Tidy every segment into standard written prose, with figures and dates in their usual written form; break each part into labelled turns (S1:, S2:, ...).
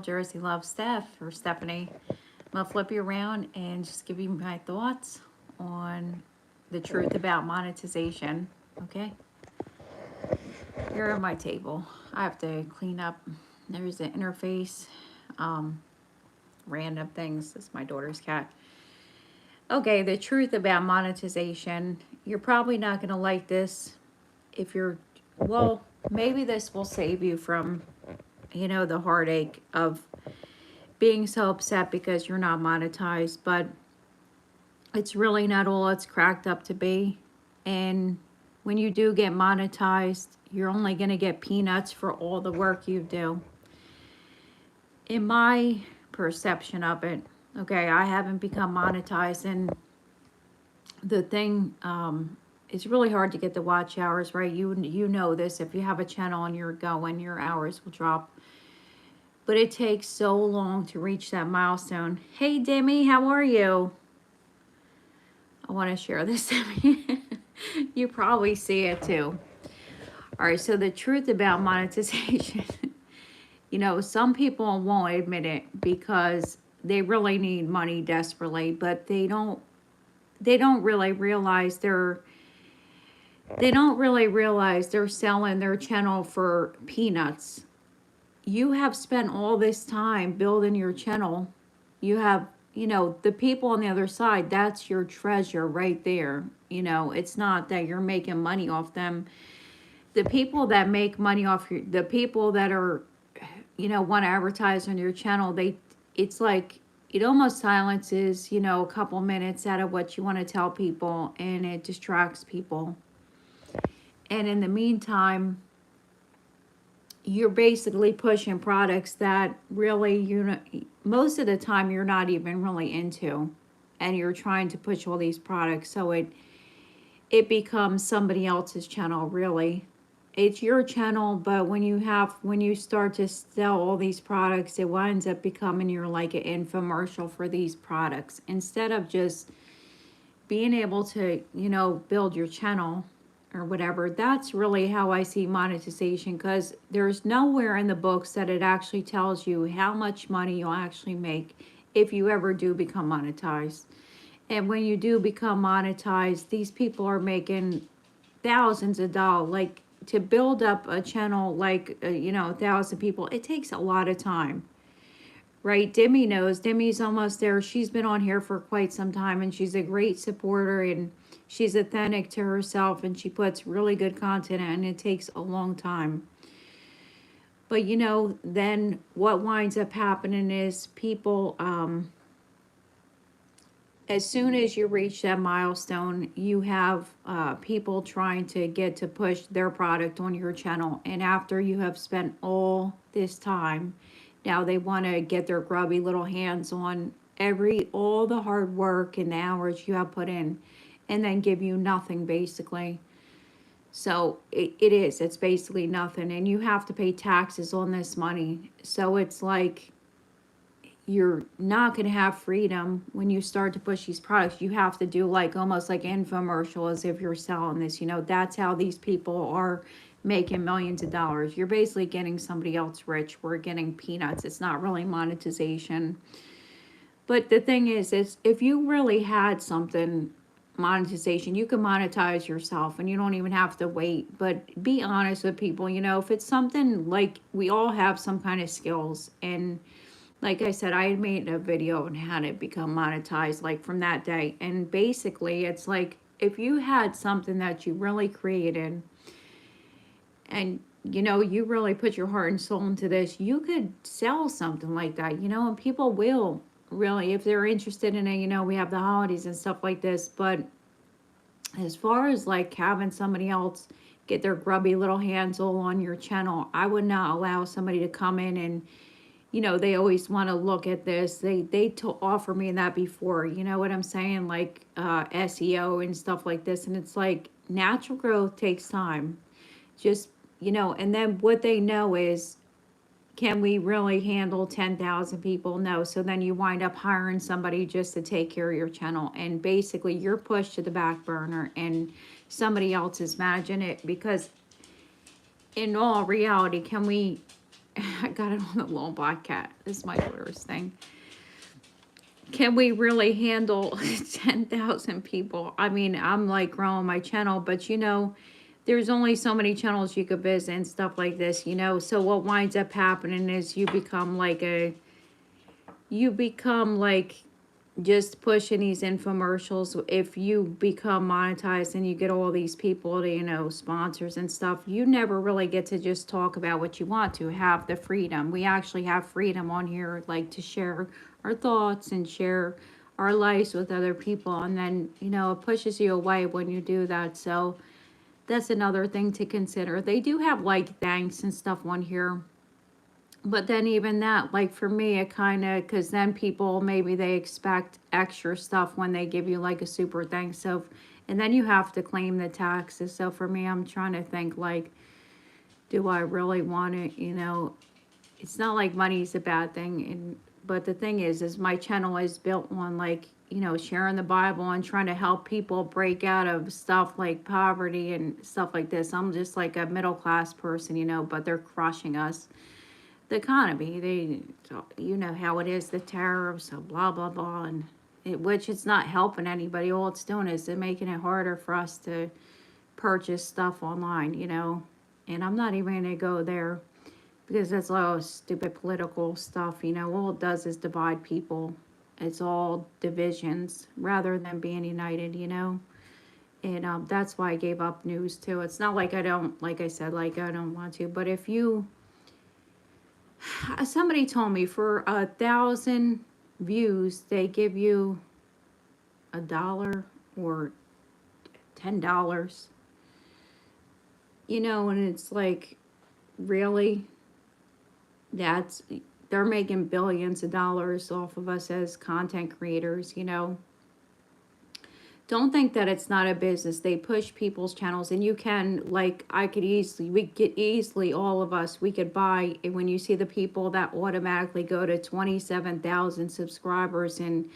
S1: Jersey Love Steph or Stephanie. I'm going to flip you around and just give you my thoughts on the truth about monetization. Okay, here on my table. I have to clean up. There's the interface. Um, Random things. This is my daughter's cat. Okay, the truth about monetization. You're probably not going to like this if you're, well, maybe this will save you from, the heartache of being so upset because you're not monetized, but it's really not all it's cracked up to be. And when you do get monetized, you're only going to get peanuts for all the work you do. In my perception of it, okay, I haven't become monetized, and the thing, it's really hard to get the watch hours, right? You know this. If you have a channel and you're going, your hours will drop. But it takes so long to reach that milestone. Hey, Demi, how are you? I want to share this. You probably see it too. All right, so the truth about monetization, some people won't admit it because they really need money desperately, but they don't really realize they're selling their channel for peanuts. You have spent all this time building your channel. You have, the people on the other side, that's your treasure right there. It's not that you're making money off them. The people that make money off the people that are, want to advertise on your channel, it's like, it almost silences, a couple minutes out of what you want to tell people, and it distracts people. And in the meantime, you're basically pushing products that really, most of the time you're not even really into, and you're trying to push all these products, so it becomes somebody else's channel. Really, it's your channel, but when you start to sell all these products, it winds up becoming you're like an infomercial for these products, instead of just being able to build your channel or whatever. That's really how I see monetization, because there's nowhere in the books that it actually tells you how much money you'll actually make if you ever do become monetized. And when you do become monetized, these people are making thousands of dollars. Like, to build up a channel like 1,000 people, it takes a lot of time, right? Demi knows. Demi's almost there. She's been on here for quite some time, and she's a great supporter, and she's authentic to herself, and she puts really good content in, and it takes a long time. But then what winds up happening is people, as soon as you reach that milestone, you have people trying to get to push their product on your channel. And after you have spent all this time, now they want to get their grubby little hands on all the hard work and the hours you have put in, and then give you nothing, basically. So it's basically nothing. And you have to pay taxes on this money. So it's like, you're not going to have freedom when you start to push these products. You have to do like almost like infomercial, as if you're selling this. That's how these people are making millions of dollars. You're basically getting somebody else rich. We're getting peanuts. It's not really monetization. But the thing is if you really had something monetization, you can monetize yourself, and you don't even have to wait. But be honest with people. If it's something like, we all have some kind of skills, and like I said, I made a video on how to become monetized, like from that day. And basically, it's like, if you had something that you really created, and you really put your heart and soul into this, you could sell something like that, and people will really, if they're interested in it. We have the holidays and stuff like this, but as far as like having somebody else get their grubby little hands all on your channel, I would not allow somebody to come in and they always want to look at this. They offer me that before, you know what I'm saying? Like SEO and stuff like this. And it's like, natural growth takes time. Just, and then what they know is, can we really handle 10,000 people? No. So then you wind up hiring somebody just to take care of your channel. And basically you're pushed to the back burner, and somebody else is managing it. Because in all reality, can we I got it on the little black cat. This is my daughter's thing. Can we really handle 10,000 people? I mean, I'm like growing my channel, but you know, there's only so many channels you could visit and stuff like this, you know. So what winds up happening is you become like just pushing these infomercials. If you become monetized and you get all these people to, you know, sponsors and stuff, you never really get to just talk about what you want to have the freedom. We actually have freedom on here, like to share our thoughts and share our lives with other people. And then, you know, it pushes you away when you do that. So that's another thing to consider. They do have like thanks and stuff on here. But then even that, like for me, it kind of, because then people, maybe they expect extra stuff when they give you like a super thanks. So, and then you have to claim the taxes. So for me, I'm trying to think like, do I really want it? You know, it's not like money's a bad thing. But the thing is my channel is built on like, you know, sharing the Bible and trying to help people break out of stuff like poverty and stuff like this. I'm just like a middle class person, you know, but they're crushing us. The economy, you know how it is, the tariffs, so blah blah blah, and which it's not helping anybody. All it's doing is it making it harder for us to purchase stuff online, you know. And I'm not even gonna go there because that's all stupid political stuff, you know. All it does is divide people. It's all divisions rather than being united, you know. And that's why I gave up news too. It's not like I don't, like I said, like I don't want to, but if you, somebody told me for 1,000 views they give you $1 or $10, you know. And it's like, really, that's, they're making billions of dollars off of us as content creators, you know. Don't think that it's not a business. They push people's channels, and you can, like, we could easily, all of us, we could buy, and when you see the people that automatically go to 27,000 subscribers in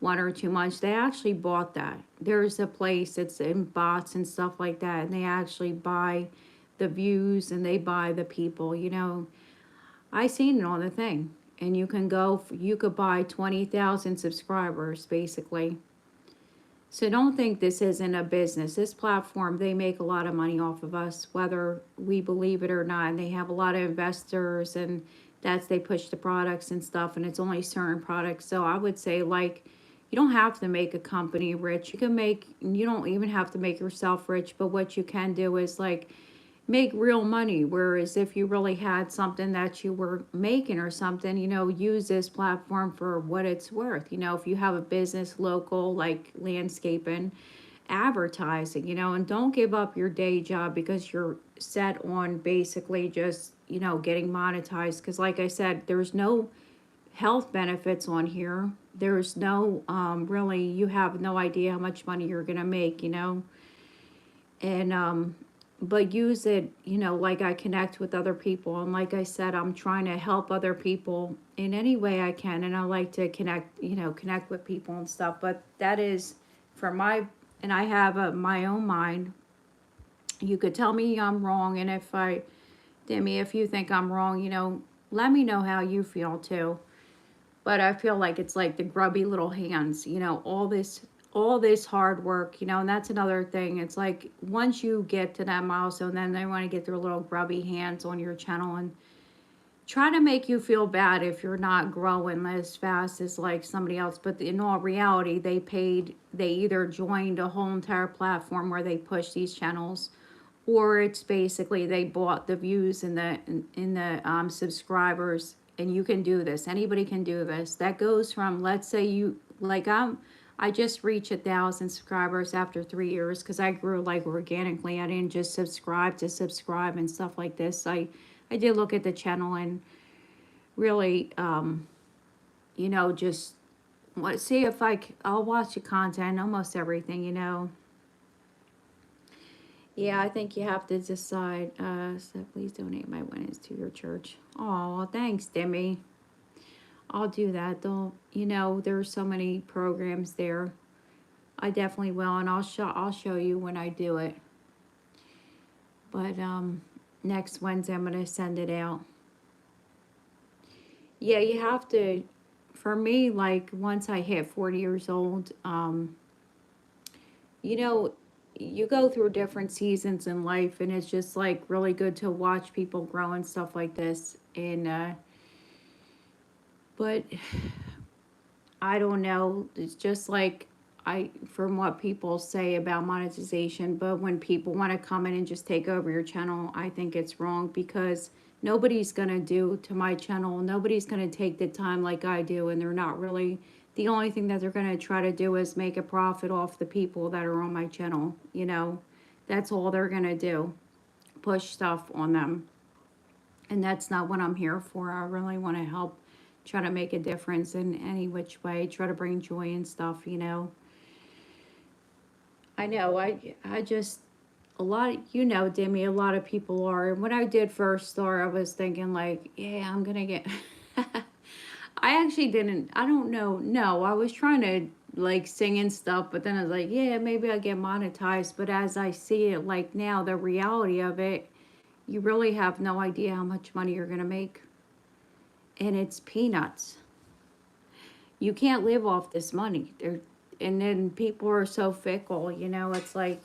S1: 1 or 2 months, they actually bought that. There's a place, it's in bots and stuff like that, and they actually buy the views and they buy the people, you know. I seen it on the thing, and you could buy 20,000 subscribers, basically. So don't think this isn't a business. This platform, they make a lot of money off of us, whether we believe it or not. And they have a lot of investors, and they push the products and stuff, and it's only certain products. So I would say, like, you don't have to make a company rich. You don't even have to make yourself rich, but what you can do is like make real money. Whereas if you really had something that you were making or something, you know, use this platform for what it's worth. You know, if you have a business local, like landscaping, advertising, you know, and don't give up your day job because you're set on basically just, you know, getting monetized. Because like I said, there's no health benefits on here. There's no, really, you have no idea how much money you're going to make, you know. And, but use it, you know, like I connect with other people. And like I said, I'm trying to help other people in any way I can. And I like to connect, you know, connect with people and stuff. But that is for and I have my own mind. You could tell me I'm wrong. And Demi, if you think I'm wrong, you know, let me know how you feel too. But I feel like it's like the grubby little hands, you know, all this hard work, you know. And that's another thing. It's like once you get to that milestone, then they want to get their little grubby hands on your channel and try to make you feel bad if you're not growing as fast as like somebody else. But in all reality, they either joined a whole entire platform where they push these channels, or it's basically they bought the views and the subscribers. And you can do this. Anybody can do this. That goes from, let's say you, like I just reached 1,000 subscribers after 3 years because I grew like organically. I didn't just subscribe to subscribe and stuff like this. I did look at the channel and really, you know, just let's see if I'll watch the content, almost everything, you know. Yeah, I think you have to decide. So please donate my winnings to your church. Oh, thanks, Demi. I'll do that. Though, you know, there's so many programs there. I definitely will, and I'll show you when I do it. But next Wednesday I'm gonna send it out. Yeah, you have to, for me, like once I hit 40 years old, you know, you go through different seasons in life, and it's just like really good to watch people grow and stuff like this. And, but I don't know. It's just like from what people say about monetization, but when people want to come in and just take over your channel, I think it's wrong because nobody's going to do to my channel. Nobody's going to take the time like I do, and they're not really. The only thing that they're going to try to do is make a profit off the people that are on my channel. That's all they're going to do. Push stuff on them. And that's not what I'm here for. I really want to help try to make a difference in any which way, try to bring joy and stuff. I know, I just, a lot, Demi, a lot of people are. And when I did first start, I was thinking, like, yeah, I'm going to get. I actually didn't, I don't know. No, I was trying to, like, sing and stuff, but then I was like, yeah, maybe I'll get monetized. But as I see it, like, now, the reality of it, you really have no idea how much money you're going to make. And it's peanuts. You can't live off this money. And then people are so fickle. It's like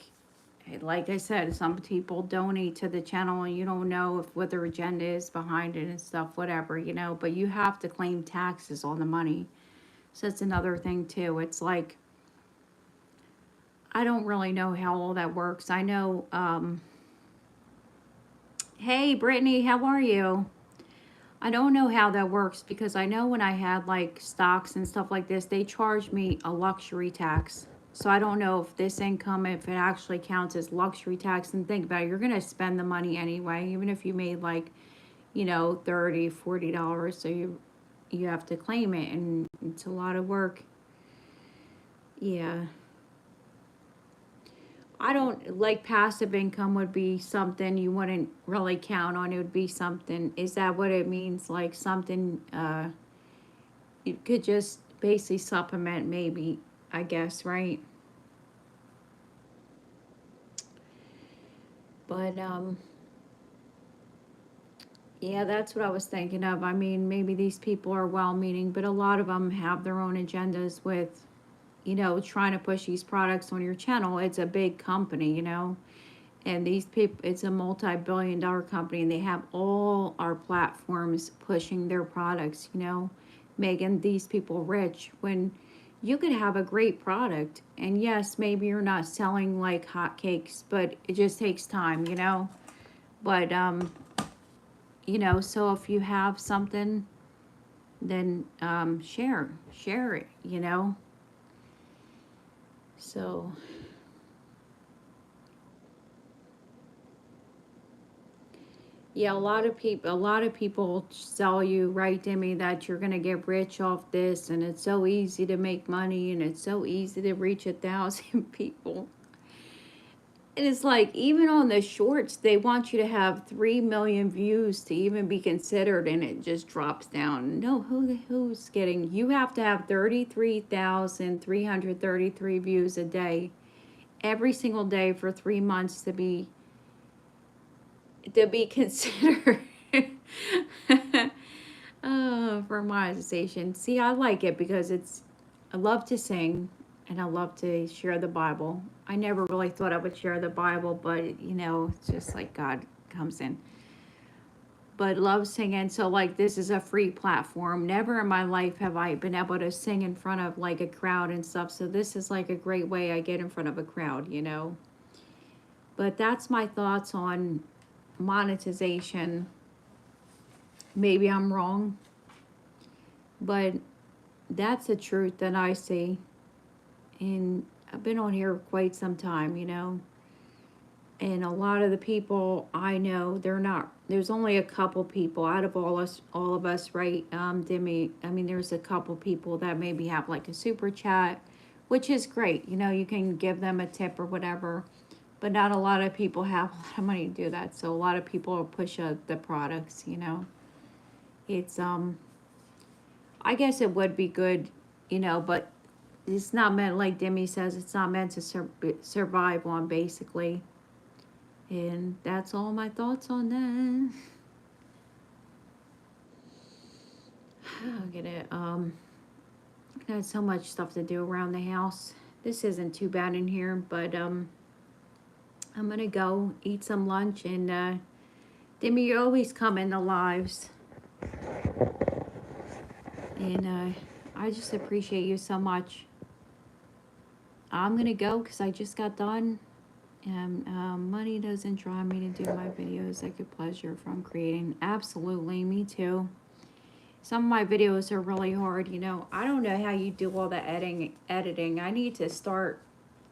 S1: I said, some people donate to the channel and you don't know if what their agenda is behind it and stuff, whatever. But you have to claim taxes on the money. So that's another thing too. It's like, I don't really know how all that works. I know, hey, Brittany, how are you? I don't know how that works because I know when I had like stocks and stuff like this, they charged me a luxury tax. So I don't know if this income, if it actually counts as luxury tax. And think about it, you're going to spend the money anyway, even if you made like, $30, $40. So you have to claim it, and it's a lot of work. Yeah. I don't like passive income would be something you wouldn't really count on. It would be something. Is that what it means? Like something you could just basically supplement, maybe, I guess, right? But yeah, that's what I was thinking of. I mean, maybe these people are well-meaning, but a lot of them have their own agendas with, trying to push these products on your channel. It's a big company. And these people, it's a multi-billion-dollar company, and they have all our platforms pushing their products, making these people rich when you could have a great product. And yes, maybe you're not selling like hotcakes, but it just takes time. But so if you have something, then share it. So yeah, a lot of people sell you, right, Demi, that you're gonna get rich off this, and it's so easy to make money, and it's so easy to reach 1,000 people. And it's like, even on the shorts, they want you to have 3 million views to even be considered, and it just drops down. No, who's getting? You have to have 33,333 views a day, every single day for 3 months to be considered. For monetization. See, I like it because I love to sing and I love to share the Bible. I never really thought I would share the Bible, but it's just like God comes in. But love singing. So, like, this is a free platform. Never in my life have I been able to sing in front of like a crowd and stuff. So, this is like a great way I get in front of a crowd. But that's my thoughts on monetization. Maybe I'm wrong, but that's the truth that I see. And I've been on here quite some time. And a lot of the people I know, they're not. There's only a couple people out of all of us, right? Demi. I mean, there's a couple people that maybe have like a super chat, which is great. You can give them a tip or whatever. But not a lot of people have a lot of money to do that. So a lot of people push the products. It's I guess it would be good, but it's not meant, like Demi says, it's not meant to survive on, basically. And that's all my thoughts on that. I'll get it. I got so much stuff to do around the house. This isn't too bad in here, but I'm gonna go eat some lunch, and Demi, you always come in the lives, and I just appreciate you so much. I'm gonna go because I just got done, and money doesn't drive me to do my videos. I get pleasure from creating. Absolutely, me too. Some of my videos are really hard, you know. I don't know how you do all the editing. I need to start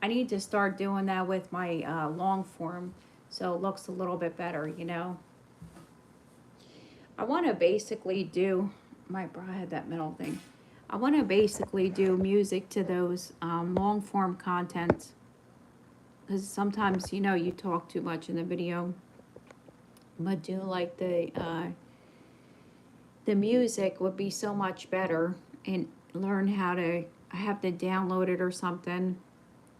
S1: doing that with my long form, so it looks a little bit better, you know. I want to basically do I had that middle thing. I want to basically do music to those long form content, because sometimes, you know, you talk too much in the video, but do like the music would be so much better, and learn how to, I have to download it or something.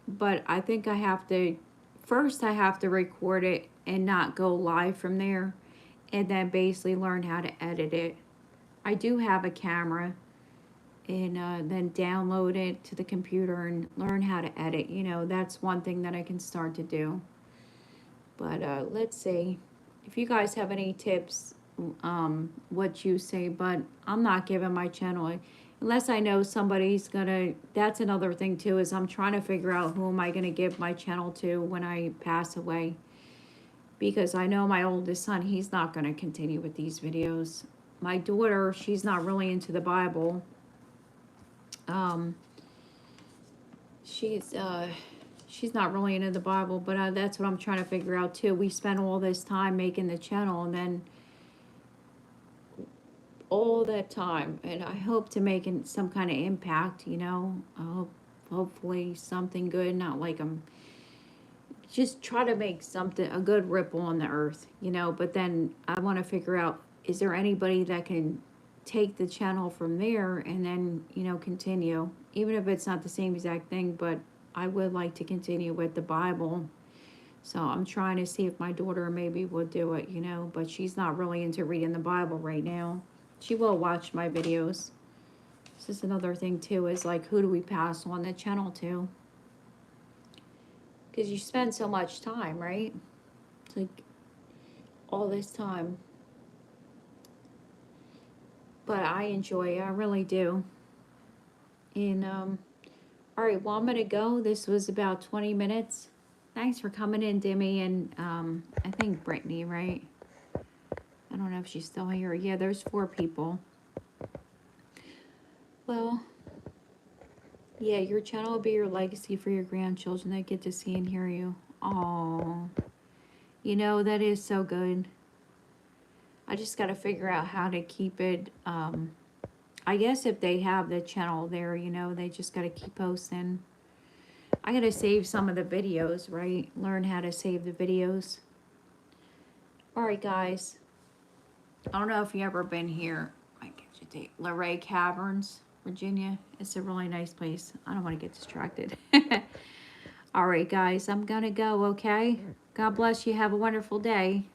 S1: But I think I have to, first I have to record it and not go live from there, and then basically learn how to edit it. I do have a camera, and then download it to the computer and learn how to edit. You know, that's one thing that I can start to do. But let's see if you guys have any tips, what you say. But I'm not giving my channel unless I know somebody's gonna. That's another thing too, is I'm trying to figure out who am I gonna give my channel to when I pass away, because I know my oldest son, he's not gonna continue with these videos. My daughter, she's not really into the Bible. She's not really into the Bible, but that's what I'm trying to figure out too. We spent all this time making the channel, and then all that time, and I hope to make some kind of impact, you know. I hope, hopefully something good, not like I'm just try to make something, a good ripple on the earth, you know. But then I want to figure out, is there anybody that can take the channel from there and then, you know, continue, even if it's not the same exact thing, but I would like to continue with the Bible. So I'm trying to see if my daughter maybe would do it, you know, but she's not really into reading the Bible right now. She will watch my videos. This is another thing too, is like, who do we pass on the channel to? Because you spend so much time, right? It's like all this time. But I enjoy it, I really do. And all right, well, I'm gonna go. This was about 20 minutes. Thanks for coming in, Demi, and I think Brittany, right? I don't know if she's still here. Yeah, there's 4 people. Well, yeah, your channel will be your legacy for your grandchildren. They get to see and hear you. Oh, you know, that is so good. I just got to figure out how to keep it. I guess if they have the channel there, you know, they just got to keep posting. I got to save some of the videos, right? Learn how to save the videos. All right, guys. I don't know if you've ever been here. I get you date. Luray Caverns, Virginia. It's a really nice place. I don't want to get distracted. All right, guys. I'm going to go, okay? God bless you. Have a wonderful day.